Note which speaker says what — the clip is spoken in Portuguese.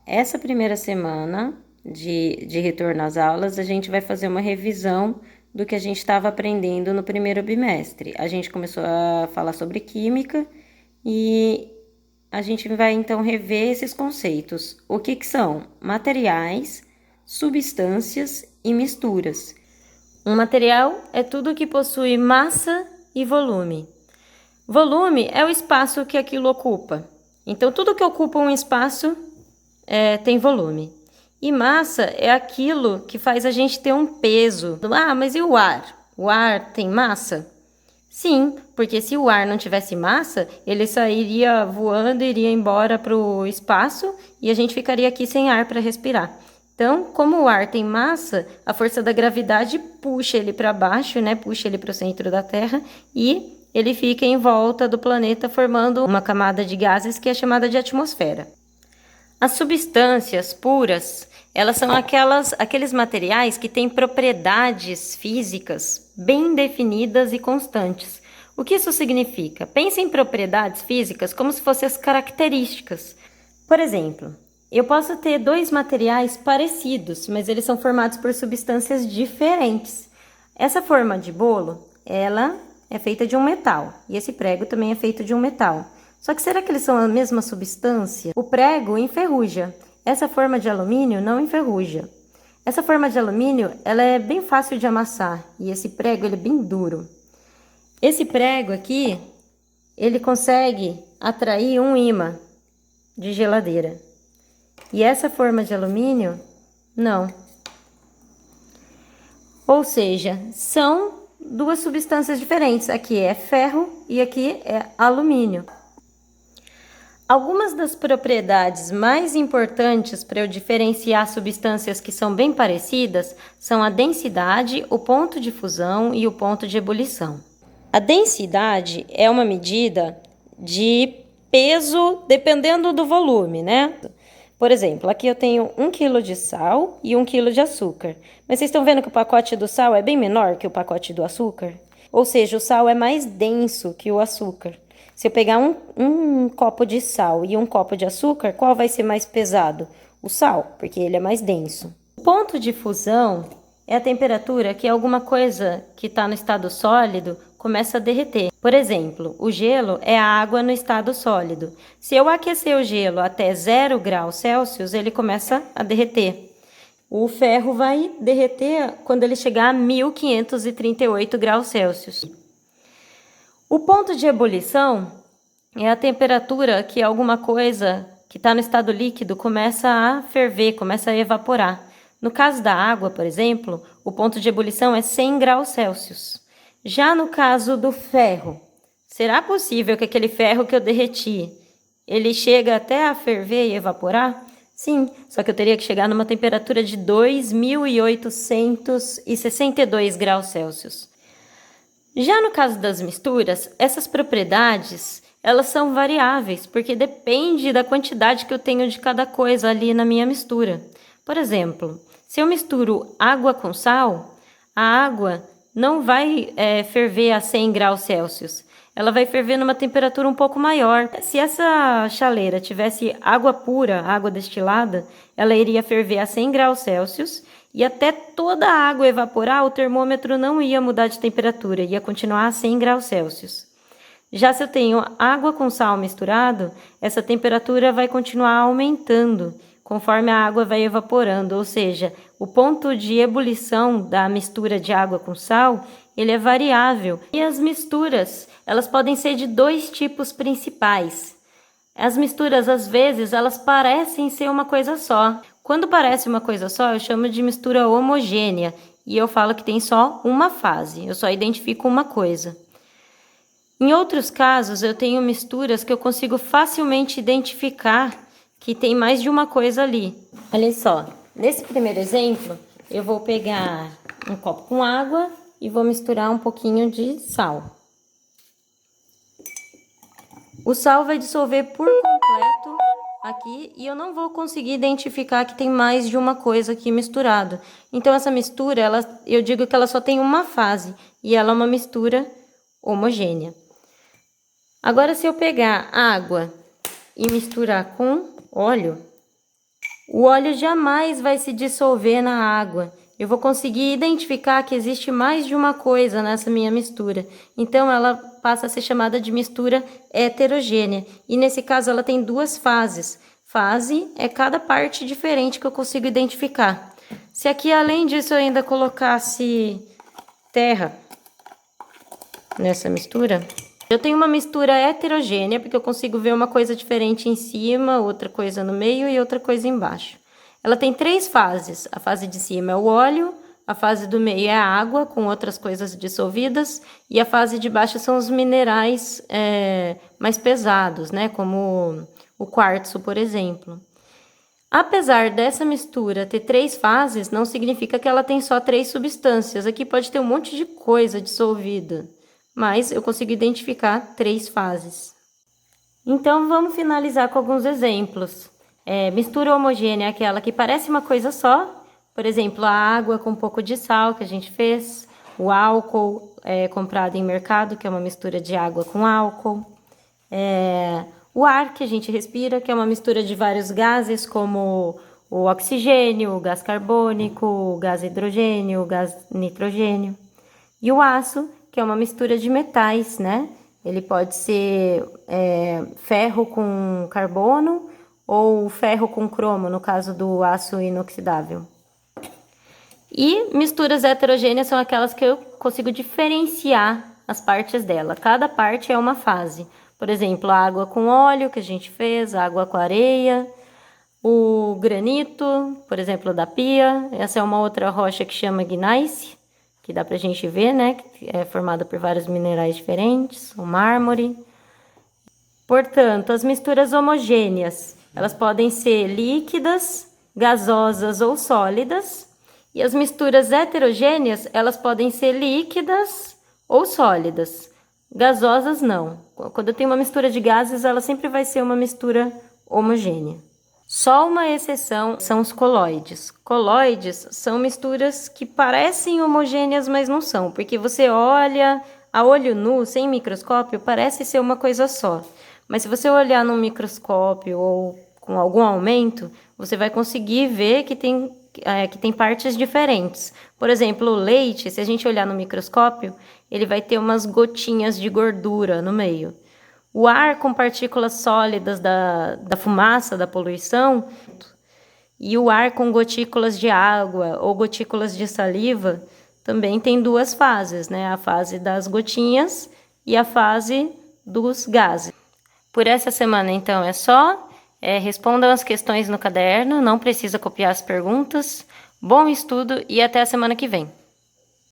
Speaker 1: essa primeira semana de retorno às aulas, a gente vai fazer uma revisão do que a gente estava aprendendo no primeiro bimestre. A gente começou a falar sobre química e a gente vai então rever esses conceitos. O que são? Materiais, substâncias e misturas. Um material é tudo que possui massa e volume. Volume é o espaço que aquilo ocupa. Então, tudo que ocupa um espaço tem volume. E massa é aquilo que faz a gente ter um peso. Ah, mas e o ar? O ar tem massa? Sim, porque se o ar não tivesse massa, ele sairia voando, iria embora para o espaço e a gente ficaria aqui sem ar para respirar. Então, como o ar tem massa, a força da gravidade puxa ele para baixo, né? Puxa ele para o centro da Terra e ele fica em volta do planeta formando uma camada de gases que é chamada de atmosfera. As substâncias puras, elas são aqueles materiais que têm propriedades físicas bem definidas e constantes. O que isso significa? Pense em propriedades físicas como se fossem as características. Por exemplo, eu posso ter dois materiais parecidos, mas eles são formados por substâncias diferentes. Essa forma de bolo, ela é feita de um metal, e esse prego também é feito de um metal. Só que será que eles são a mesma substância? O prego enferruja. Essa forma de alumínio não enferruja. Essa forma de alumínio, ela é bem fácil de amassar e esse prego ele é bem duro. Esse prego aqui, ele consegue atrair um ímã de geladeira. E essa forma de alumínio, não. Ou seja, são duas substâncias diferentes. Aqui é ferro e aqui é alumínio. Algumas das propriedades mais importantes para eu diferenciar substâncias que são bem parecidas são a densidade, o ponto de fusão e o ponto de ebulição. A densidade é uma medida de peso dependendo do volume, né? Por exemplo, aqui eu tenho 1 kg de sal e 1 kg de açúcar. Mas vocês estão vendo que o pacote do sal é bem menor que o pacote do açúcar? Ou seja, o sal é mais denso que o açúcar. Se eu pegar um copo de sal e um copo de açúcar, qual vai ser mais pesado? O sal, porque ele é mais denso. O ponto de fusão é a temperatura que alguma coisa que está no estado sólido começa a derreter. Por exemplo, o gelo é a água no estado sólido. Se eu aquecer o gelo até 0 graus Celsius, ele começa a derreter. O ferro vai derreter quando ele chegar a 1538 graus Celsius. O ponto de ebulição é a temperatura que alguma coisa que está no estado líquido começa a ferver, começa a evaporar. No caso da água, por exemplo, o ponto de ebulição é 100 graus Celsius. Já no caso do ferro, será possível que aquele ferro que eu derreti, ele chega até a ferver e evaporar? Sim, só que eu teria que chegar numa temperatura de 2.862 graus Celsius. Já no caso das misturas, essas propriedades, elas são variáveis, porque depende da quantidade que eu tenho de cada coisa ali na minha mistura. Por exemplo, se eu misturo água com sal, a água não vai ferver a 100 graus Celsius. Ela vai ferver numa temperatura um pouco maior. Se essa chaleira tivesse água pura, água destilada, ela iria ferver a 100 graus Celsius e até toda a água evaporar, o termômetro não ia mudar de temperatura, ia continuar a 100 graus Celsius. Já se eu tenho água com sal misturado, essa temperatura vai continuar aumentando conforme a água vai evaporando, ou seja, o ponto de ebulição da mistura de água com sal, ele é variável. E as misturas, elas podem ser de dois tipos principais. As misturas, às vezes, elas parecem ser uma coisa só. Quando parece uma coisa só, eu chamo de mistura homogênea e eu falo que tem só uma fase, eu só identifico uma coisa. Em outros casos, eu tenho misturas que eu consigo facilmente identificar que tem mais de uma coisa ali. Olha só, nesse primeiro exemplo, eu vou pegar um copo com água e vou misturar um pouquinho de sal. O sal vai dissolver por completo aqui e eu não vou conseguir identificar que tem mais de uma coisa aqui misturado. Então, essa mistura, eu digo que ela só tem uma fase e ela é uma mistura homogênea. Agora, se eu pegar água e misturar com óleo, O óleo jamais vai se dissolver na água. Eu vou conseguir identificar que existe mais de uma coisa nessa minha mistura. Então, ela passa a ser chamada de mistura heterogênea. E nesse caso, ela tem duas fases. Fase é cada parte diferente que eu consigo identificar. Se aqui, além disso, eu ainda colocasse terra nessa mistura, eu tenho uma mistura heterogênea, porque eu consigo ver uma coisa diferente em cima, outra coisa no meio e outra coisa embaixo. Ela tem 3 fases. A fase de cima é o óleo, a fase do meio é a água, com outras coisas dissolvidas, e a fase de baixo são os minerais mais pesados, né? Como o quartzo, por exemplo. Apesar dessa mistura ter 3 fases, não significa que ela tem só 3 substâncias. Aqui pode ter um monte de coisa dissolvida, mas eu consigo identificar 3 fases. Então, vamos finalizar com alguns exemplos. Mistura homogênea é aquela que parece uma coisa só. Por exemplo, a água com um pouco de sal que a gente fez. O álcool comprado em mercado, que é uma mistura de água com álcool. O ar que a gente respira, que é uma mistura de vários gases, como o oxigênio, o gás carbônico, o gás hidrogênio, o gás nitrogênio. E o aço, que é uma mistura de metais, né? Ele pode ser ferro com carbono ou ferro com cromo, no caso do aço inoxidável. E misturas heterogêneas são aquelas que eu consigo diferenciar as partes dela. Cada parte é uma fase. Por exemplo, a água com óleo que a gente fez, a água com areia, o granito, por exemplo, da pia. Essa é uma outra rocha que chama gneiss, que dá pra gente ver, né? Que é formada por vários minerais diferentes, o mármore. Portanto, as misturas homogêneas, elas podem ser líquidas, gasosas ou sólidas. E as misturas heterogêneas, elas podem ser líquidas ou sólidas. Gasosas, não. Quando eu tenho uma mistura de gases, ela sempre vai ser uma mistura homogênea. Só uma exceção são os coloides. Coloides são misturas que parecem homogêneas, mas não são. Porque você olha a olho nu, sem microscópio, parece ser uma coisa só. Mas se você olhar no microscópio ou com algum aumento, você vai conseguir ver que tem partes diferentes. Por exemplo, o leite, se a gente olhar no microscópio, ele vai ter umas gotinhas de gordura no meio. O ar com partículas sólidas da fumaça, da poluição, e o ar com gotículas de água ou gotículas de saliva, também tem 2 fases, né? A fase das gotinhas e a fase dos gases. Por essa semana, então, é só. Respondam as questões no caderno, não precisa copiar as perguntas. Bom estudo e até a semana que vem.